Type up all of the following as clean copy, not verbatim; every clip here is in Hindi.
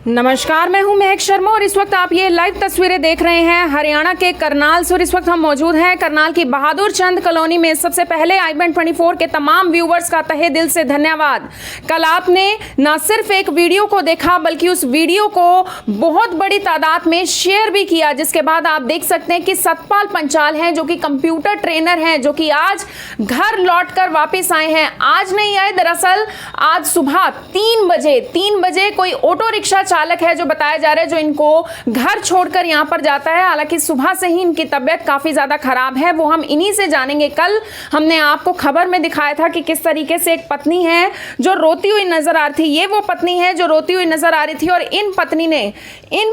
नमस्कार, मैं हूं महक शर्मा और इस वक्त आप ये लाइव तस्वीरें देख रहे हैं हरियाणा के करनाल से। और इस वक्त हम मौजूद हैं करनाल की बहादुर चंद कॉलोनी में। सबसे पहले i24 के तमाम व्यूवर्स का तहे दिल से धन्यवाद। कल आपने न सिर्फ एक वीडियो को देखा बल्कि उस वीडियो को बहुत बड़ी तादाद में शेयर भी किया, जिसके बाद आप देख सकते हैं कि सतपाल पंचाल हैं जो कि कंप्यूटर ट्रेनर हैं, जो कि आज घर लौट कर वापिस आए हैं। आज नहीं आए, दरअसल आज सुबह 3 बजे कोई ऑटो रिक्शा चालक है जो बताया जा रहा है, जो इनको घर छोड़कर यहां पर जाता है। हालांकि सुबह से ही इनकी तबीयत काफी ज्यादा खराब है, वो हम इन्हीं से जानेंगे। कल हमने आपको खबर में दिखाया था कि किस तरीके से एक पत्नी है जो रोती हुई नजर आ रही थी। ये वो पत्नी है जो रोती हुई नजर आ रही थी और इन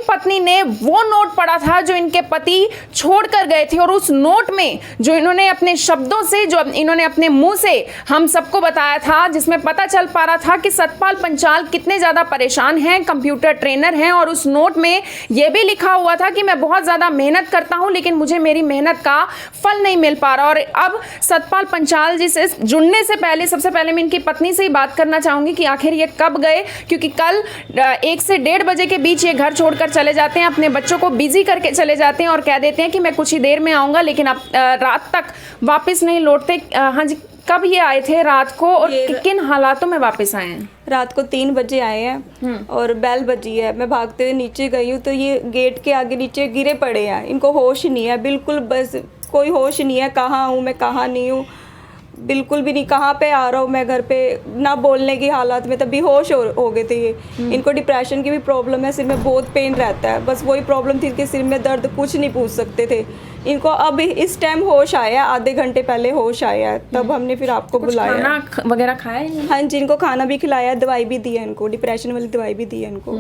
पत्नी ने वो नोट पढ़ा था जो इनके पति छोड़कर गए थे। और उस नोट में जो इन्होंने अपने शब्दों से, जो इन्होंने अपने मुंह से हम सबको बताया था, जिसमें पता चल पा रहा था कि सतपाल पंचाल कितने ज्यादा परेशान हैं, कंप्यूटर ट्रेनर हैं। और उस नोट में यह भी लिखा हुआ था कि मैं बहुत ज्यादा मेहनत करता हूं लेकिन मुझे मेरी मेहनत का फल नहीं मिल पा रहा। और अब सतपाल पंचाल जी से जुड़ने से पहले सबसे पहले मैं इनकी पत्नी से ही बात करना चाहूंगी कि आखिर ये कब गए, क्योंकि कल 1 से 1:30 बजे के बीच ये घर छोड़कर चले जाते हैं, अपने बच्चों को बिजी करके चले जाते हैं और कह देते हैं कि मैं कुछ ही देर में आऊंगा, लेकिन अब रात तक वापस नहीं लौटते। हाँ जी, कब ये आए थे रात को और किन हालातों में वापस आए हैं? रात को 3 बजे आए हैं और बेल बजी है। मैं भागते हुए नीचे गई हूँ तो ये गेट के आगे नीचे गिरे पड़े हैं। इनको होश नहीं है, बिल्कुल बस कोई होश नहीं है, कहाँ हूँ मैं कहाँ नहीं हूँ, बिल्कुल भी नहीं। कहाँ पे आ रहा हूँ मैं, घर पे ना बोलने की हालत में, तब बेहोश हो गए थे ये। इनको डिप्रेशन की भी प्रॉब्लम है, सिर में बहुत पेन रहता है, बस वही प्रॉब्लम थी कि सिर में दर्द, कुछ नहीं पूछ सकते थे। इनको अब इस टाइम होश आया, आधे घंटे पहले होश आया है, तब हमने फिर आपको बुलाया। खाना वगैरह खाया? हाँ जी, इनको खाना भी खिलाया, दवाई भी दी है इनको, डिप्रेशन वाली दवाई भी दी है इनको।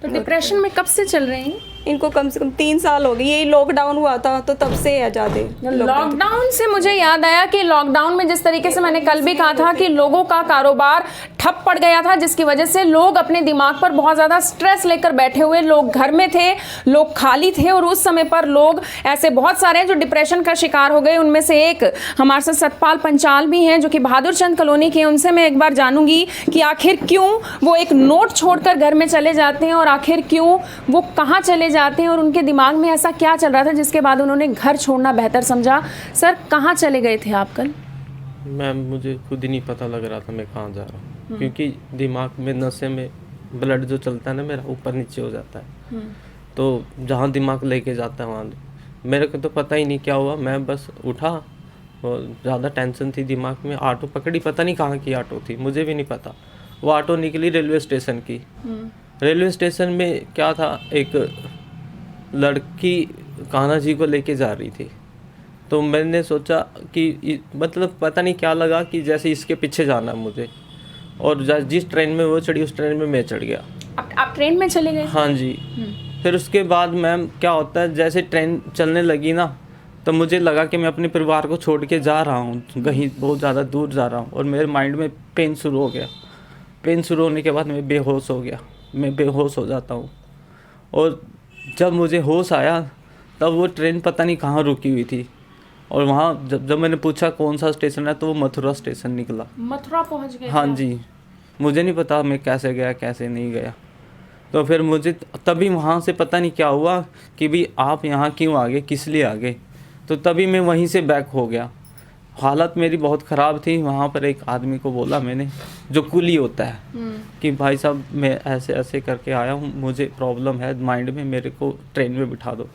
तो डिप्रेशन में कब से चल रहे हैं? इनको कम से कम 3 साल हो गए। यही लॉकडाउन हुआ था तो तब से है ज़्यादा। लॉकडाउन से मुझे याद आया कि लॉकडाउन में जिस तरीके से मैंने कल भी कहा था कि लोगों का कारोबार ठप पड़ गया था, जिसकी वजह से लोग अपने दिमाग पर बहुत ज़्यादा स्ट्रेस लेकर बैठे हुए, लोग घर में थे, लोग खाली थे और उस समय पर लोग ऐसे बहुत सारे हैं जो डिप्रेशन का शिकार हो गए। उनमें से एक हमारे साथ सतपाल पंचाल भी हैं जो कि बहादुर चंद कॉलोनी के हैं। उनसे मैं एक बार जानूंगी कि आखिर क्यों वो एक नोट छोड़कर घर में चले जाते हैं और आखिर क्यों वो कहाँ चले जाते हैं और उनके दिमाग में ऐसा क्या चल रहा था जिसके बाद उन्होंने घर छोड़ना बेहतर समझा। सर, कहाँ चले गए थे आप कल? मैम, मुझे खुद ही नहीं पता लग रहा था मैं कहाँ जा रहा हूँ, क्योंकि दिमाग में, नशे में ब्लड जो चलता है ना मेरा, ऊपर नीचे हो जाता है। तो जहाँ दिमाग लेके जाता है वहाँ मेरे को तो पता ही नहीं क्या हुआ। मैं बस उठा और ज़्यादा टेंशन थी दिमाग में। ऑटो पकड़ी, पता नहीं कहाँ की ऑटो थी, मुझे भी नहीं पता। वो ऑटो निकली रेलवे स्टेशन की। रेलवे स्टेशन में क्या था, एक लड़की कान्हा जी को लेके जा रही थी। तो मैंने सोचा कि मतलब पता नहीं क्या लगा कि जैसे इसके पीछे जाना है मुझे, और जिस ट्रेन में वो चढ़ी उस ट्रेन में मैं चढ़ गया। आप ट्रेन में चले गए? हाँ जी। फिर उसके बाद मैम क्या होता है, जैसे ट्रेन चलने लगी ना, तो मुझे लगा कि मैं अपने परिवार को छोड़ के जा रहा हूँ, कहीं बहुत ज़्यादा दूर जा रहा हूँ। और मेरे माइंड में पेन शुरू हो गया। पेन शुरू होने के बाद मैं बेहोश हो गया। मैं बेहोश हो जाता हूँ और जब मुझे होश आया तब वो ट्रेन पता नहीं कहाँ रुकी हुई थी। और वहाँ जब मैंने पूछा कौन सा स्टेशन है तो वो मथुरा स्टेशन निकला। मथुरा पहुँच गए? हाँ जी। मुझे नहीं पता मैं कैसे गया कैसे नहीं गया। तो फिर मुझे तभी वहाँ से पता नहीं क्या हुआ कि भाई आप यहाँ क्यों आ गए, किस लिए आ गए। तो तभी मैं वहीं से बैक हो गया। हालत मेरी बहुत ख़राब थी। वहाँ पर एक आदमी को बोला मैंने, जो कुली होता है, कि भाई साहब मैं ऐसे ऐसे करके आया हूँ, मुझे प्रॉब्लम है माइंड में, मेरे को ट्रेन में बिठा दो।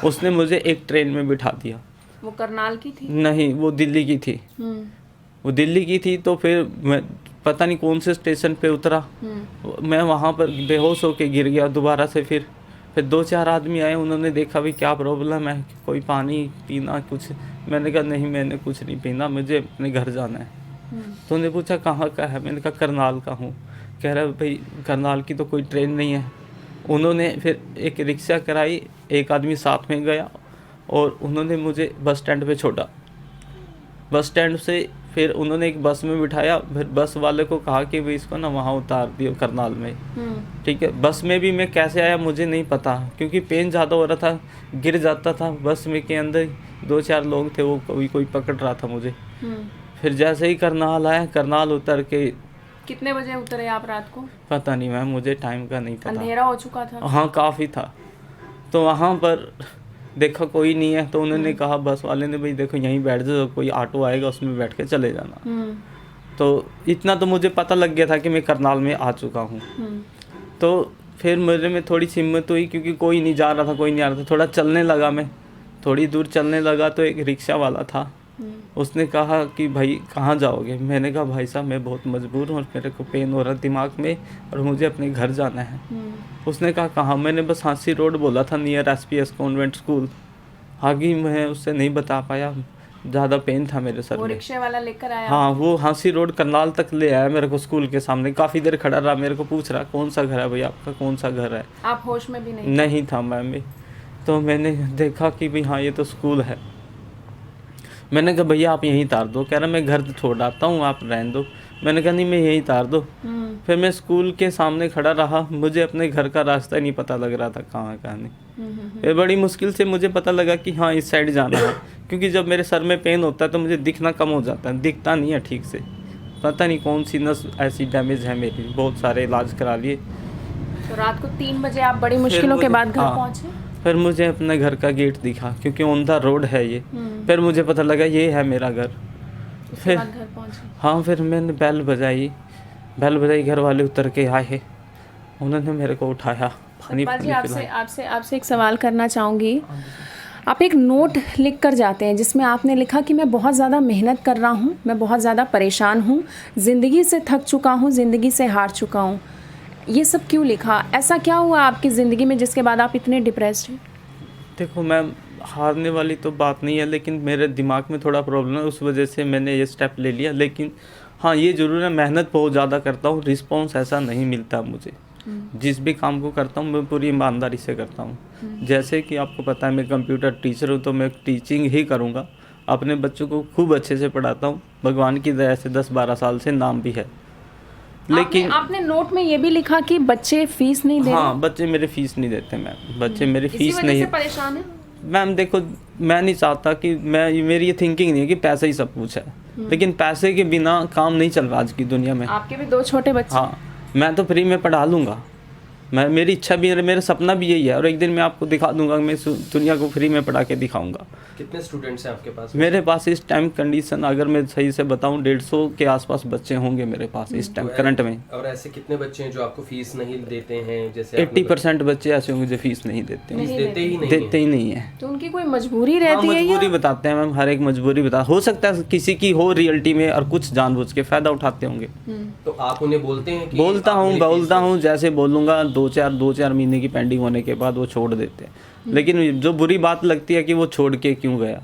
उसने मुझे एक ट्रेन में बिठा दिया। वो करनाल की थी? नहीं, वो दिल्ली की थी। वो दिल्ली की थी। तो फिर मैं पता नहीं कौन से स्टेशन पे उतरा। मैं वहाँ पर बेहोश होके गिर गया दोबारा से। फिर 2-4 आदमी आए, उन्होंने देखा भी क्या प्रॉब्लम है, कोई पानी पीना कुछ। मैंने कहा नहीं, मैंने कुछ नहीं पीना, मुझे अपने घर जाना है। तो उन्होंने पूछा कहाँ का है, मैंने कहा करनाल का हूँ। कह रहा भाई करनाल की तो कोई ट्रेन नहीं है। उन्होंने फिर एक रिक्शा कराई, एक आदमी साथ में गया और उन्होंने मुझे बस स्टैंड पे छोड़ा। बस स्टैंड से फिर उन्होंने एक बस में बिठाया। फिर बस वाले को कहा कि भाई इसको ना वहाँ उतार दियो करनाल में। ठीक है। बस में भी मैं कैसे आया मुझे नहीं पता, क्योंकि पेन ज़्यादा हो रहा था, गिर जाता था। बस में के अंदर 2-4 लोग थे, वो कोई पकड़ रहा था मुझे। फिर जैसे ही करनाल आया, करनाल उतर के कितने बजे उतरे आप रात को? पता नहीं मैम, मुझे टाइम का नहीं पता। अंधेरा हो चुका था? हाँ काफ़ी था। तो वहाँ पर देखा कोई नहीं है, तो उन्होंने कहा बस वाले ने, भाई देखो यहीं बैठ जाओ, कोई ऑटो आएगा उसमें बैठ के चले जाना। तो इतना तो मुझे पता लग गया था कि मैं करनाल में आ चुका हूँ। तो फिर मेरे में थोड़ी सी हिम्मत हुई, क्योंकि कोई नहीं जा रहा था, कोई नहीं आ रहा था। थोड़ा चलने लगा, मैं थोड़ी दूर चलने लगा तो एक रिक्शा वाला था। उसने कहा कि भाई कहाँ जाओगे? मैंने कहा भाई साहब मैं बहुत मजबूर हूँ और मेरे को पेन हो रहा है दिमाग में और मुझे अपने घर जाना है। उसने कहा कहाँ? मैंने बस हाँसी रोड बोला था, नियर एसपीएस कॉन्वेंट स्कूल। आगे मैं उससे नहीं बता पाया, ज़्यादा पेन था मेरे सर वो में। रिक्शे वाला लेकर आया? हाँ, वो हाँसी रोड करनाल तक ले आया मेरे को, स्कूल के सामने। काफ़ी देर खड़ा रहा, मेरे को पूछ रहा कौन सा घर है भैया आपका, कौन सा घर है? आप होश में भी नहीं? नहीं था मैम। तो मैंने देखा कि भाई हाँ ये तो स्कूल है। मैंने कहा भैया आप यहीं उतार दो। कह रहा मैं घर छोड़ आता हूँ, आप रहने दो। मैंने कहा नहीं मैं यहीं उतार दो। फिर मैं स्कूल के सामने खड़ा रहा, मुझे अपने घर का रास्ता नहीं पता लग रहा था कहाँ कहाँ नहीं। फिर बड़ी मुश्किल से मुझे पता लगा कि हाँ इस साइड जाना है, क्योंकि जब मेरे सर में पेन होता है तो मुझे दिखना कम हो जाता है, दिखता नहीं है ठीक से। पता नहीं कौन सी नस ऐसी डैमेज है मेरी, बहुत सारे इलाज करा लिए। तो रात को 3 बजे आप बड़ी मुश्किलों के बाद घर पहुँचे? फिर मुझे अपने घर का गेट दिखा, क्योंकि ऑन द रोड है ये। फिर मुझे पता लगा ये है मेरा घर। फिर घर पहुँचे? हाँ, फिर मैंने बेल बजाई, घर वाले उतर के आए, उन्होंने मेरे को उठाया, पानी सतपाल जी पिलाया। आपसे एक सवाल करना चाहूँगी। आप एक नोट लिख कर जाते हैं जिसमें आपने लिखा कि मैं बहुत ज़्यादा मेहनत कर रहा हूँ, मैं बहुत ज़्यादा परेशान हूँ, ज़िंदगी से थक चुका हूँ, ज़िंदगी से हार चुका हूँ। ये सब क्यों लिखा? ऐसा क्या हुआ आपकी ज़िंदगी में जिसके बाद आप इतने डिप्रेस्ड हैं? देखो मैम, हारने वाली तो बात नहीं है, लेकिन मेरे दिमाग में थोड़ा प्रॉब्लम है, उस वजह से मैंने ये स्टेप ले लिया। लेकिन हाँ ये ज़रूर है, मेहनत बहुत ज़्यादा करता हूँ, रिस्पॉन्स ऐसा नहीं मिलता मुझे। जिस भी काम को करता हूँ मैं पूरी ईमानदारी से करता हूँ। जैसे कि आपको पता है मैं कंप्यूटर टीचर हूँ, तो मैं टीचिंग ही करूँगा। अपने बच्चों को खूब अच्छे से पढ़ाता हूँ, भगवान की दया से 10-12 साल से नाम भी है। लेकिन आपने नोट में ये भी लिखा कि बच्चे फीस नहीं दे? हाँ, बच्चे मेरे फीस नहीं देते मैम, बच्चे मेरे फीस इसी नहीं। वजह से परेशान है मैम देखो, मैं नहीं चाहता कि मेरी ये थिंकिंग नहीं है कि पैसा ही सब कुछ है, लेकिन पैसे के बिना काम नहीं चल रहा आज की दुनिया में। आपके भी 2 छोटे बच्चे? हाँ, मैं तो फ्री में पढ़ा लूँगा, मेरी इच्छा भी है, मेरा सपना भी यही है, और एक दिन मैं आपको दिखा दूंगा, मैं दुनिया को फ्री में पढ़ा के दिखाऊंगा। कितने स्टूडेंट्स हैं आपके पास? मेरे पास इस टाइम कंडीशन अगर मैं सही से बताऊं 150 के आसपास बच्चे होंगे मेरे पास इस टाइम करंट में। और ऐसे कितने बच्चे हैं जो आपको फीस नहीं देते हैं? जैसे 80% बच्चे ऐसे होंगे जो फीस नहीं देते हैं, देते ही नहीं है। तो उनकी कोई मजबूरी रहती है? मजबूरी बताते हैं मैम, हर एक मजबूरी बता, हो सकता है किसी की हो रियलिटी में और कुछ जानबूझ के फायदा उठाते होंगे। तो आप उन्हें बोलते हैं कि बोलता हूँ, जैसे बोलूँगा 2-4 महीने की पेंडिंग होने के बाद वो छोड़ देते हैं। लेकिन जो बुरी बात लगती है कि वो छोड़ के क्यों गया,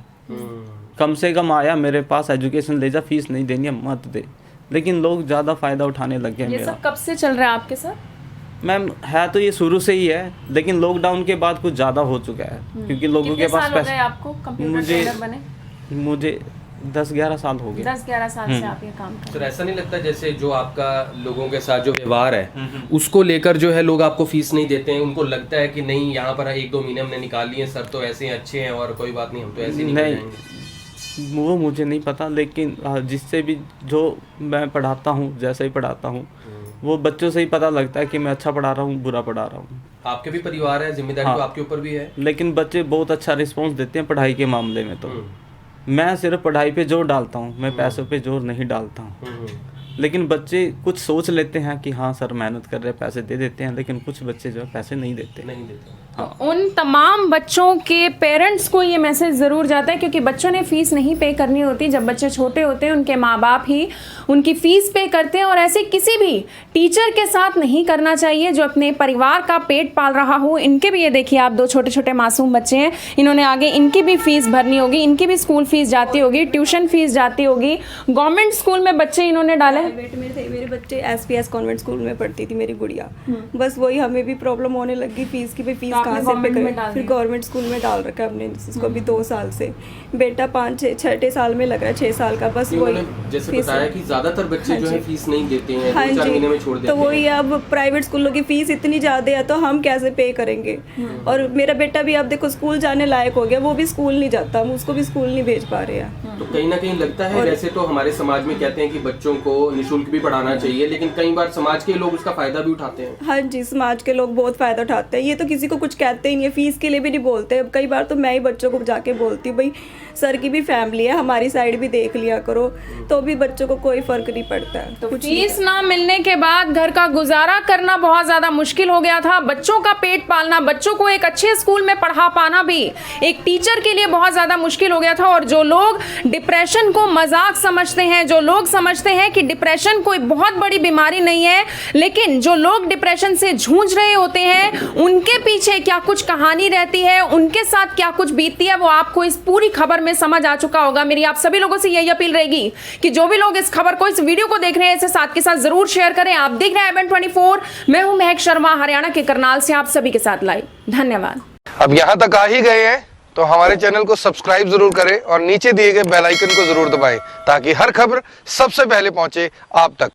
कम से कम आया मेरे पास, एजुकेशन ले जा, फीस नहीं देनी है मत दे। लेकिन लोग ज़्यादा फ़ायदा उठाने लग गए। ये मेरा सब कब से चल रहा है आपके साथ? मैम है तो ये शुरू से ही है, लेकिन लॉकडाउन के बाद कुछ ज़्यादा हो चुका है, क्योंकि लोगों के पास पैसे। आपको कंप्यूटर ट्रेनर बने? मुझे 10-11 साल हो गए। 10-11 साल से आप ये काम कर तो ऐसा नहीं लगता जैसे जो आपका लोगों के साथ जो व्यवहार है उसको लेकर जो है लोग आपको फीस नहीं देते हैं, उनको लगता है कि नहीं यहाँ पर 1-2 महीने हमने निकाल लिए, सर तो ऐसे अच्छे हैं और कोई बात नहीं, हम तो ऐसे नहीं, वो मुझे नहीं पता, लेकिन जिससे भी जो मैं पढ़ाता हूँ, जैसे ही पढ़ाता हूँ, वो बच्चों से ही पता लगता है कि मैं अच्छा पढ़ा रहा हूँ, बुरा पढ़ा रहा हूँ। आपके भी परिवार है, जिम्मेदारी तो आपके ऊपर भी है, लेकिन बच्चे बहुत अच्छा रिस्पॉन्स देते हैं पढ़ाई के मामले में। तो मैं सिर्फ पढ़ाई पे जोर डालता हूँ, मैं पैसों पे जोर नहीं डालता हूँ। लेकिन बच्चे कुछ सोच लेते हैं कि हाँ सर मेहनत कर रहे हैं, पैसे दे देते हैं, लेकिन कुछ बच्चे जो है पैसे नहीं देते। तो उन तमाम बच्चों के पेरेंट्स को ये मैसेज ज़रूर जाता है, क्योंकि बच्चों ने फ़ीस नहीं पे करनी होती। जब बच्चे छोटे होते हैं उनके माँ बाप ही उनकी फ़ीस पे करते हैं, और ऐसे किसी भी टीचर के साथ नहीं करना चाहिए जो अपने परिवार का पेट पाल रहा हो। इनके भी ये देखिए आप 2 छोटे छोटे मासूम बच्चे हैं, इन्होंने आगे इनकी भी फ़ीस भरनी होगी, इनकी भी स्कूल फ़ीस जाती होगी, ट्यूशन फ़ीस जाती होगी। गवर्नमेंट स्कूल में बच्चे इन्होंने डाले। मेरे बच्चे एसपीएस कॉन्वेंट स्कूल में पढ़ती थी मेरी गुड़िया, बस वही हमें भी प्रॉब्लम होने लगी फीस की, फीस कहाँ से पे करें। फिर गवर्नमेंट स्कूल में डाल रखा है हमने इसको अभी 2 साल से। बेटा 5-6 साल में लग रहा है, 6 साल का, बस वही जैसे बताया कि ज्यादातर बच्चे जो है फीस नहीं देते हैं, हाँ 2-4 महीने में छोड़ देते तो हैं। वही अब प्राइवेट स्कूलों की फीस इतनी ज़्यादा है तो हम कैसे पे करेंगे। और मेरा बेटा भी अब देखो स्कूल जाने लायक हो गया, वो भी स्कूल नहीं जाता, हम उसको भी स्कूल नहीं भेज पा रहे हैं। तो कहीं ना कहीं लगता है, वैसे तो हमारे समाज में कहते हैं कि बच्चों को निःशुल्क भी पढ़ाना चाहिए, लेकिन कई बार समाज के लोग उसका फायदा भी उठाते हैं। हाँ जी, समाज के लोग बहुत फ़ायदा उठाते हैं। ये तो किसी को कुछ कहते ही नहीं है, फीस के लिए भी नहीं बोलते। अब कई बार तो मैं ही बच्चों को जाके बोलती हूँ, भाई सर की भी फैमिली है, हमारी साइड भी देख लिया करो, तो भी बच्चों को कोई फ़र्क नहीं पड़ता है। तो फीस ना मिलने के बाद घर का गुजारा करना बहुत ज़्यादा मुश्किल हो गया था। बच्चों का पेट पालना, बच्चों को एक अच्छे स्कूल में पढ़ा पाना भी एक टीचर के लिए बहुत ज़्यादा मुश्किल हो गया था। और जो लोग डिप्रेशन को मजाक समझते हैं, जो लोग समझते हैं कि डिप्रेशन कोई बहुत बड़ी बीमारी नहीं है, लेकिन जो लोग डिप्रेशन से जूझ रहे होते हैं, उनके पीछे क्या कुछ कहानी रहती है, उनके साथ क्या कुछ बीतती है, वो आपको इस पूरी खबर में समझ आ चुका होगा। मेरी आप सभी लोगों से यही अपील रहेगी कि जो भी लोग इस खबर को, इस वीडियो को देख रहे हैं, इसे साथ के साथ जरूर शेयर करें। आप देख रहे हैं IBN24, मैं हूं महक शर्मा, हरियाणा के करनाल से आप सभी के साथ लाइव। धन्यवाद। अब यहाँ तक आ ही गए हैं तो हमारे चैनल को सब्सक्राइब जरूर करें और नीचे दिए गए बेल आइकन को जरूर दबाएं ताकि हर खबर सबसे पहले पहुंचे आप तक।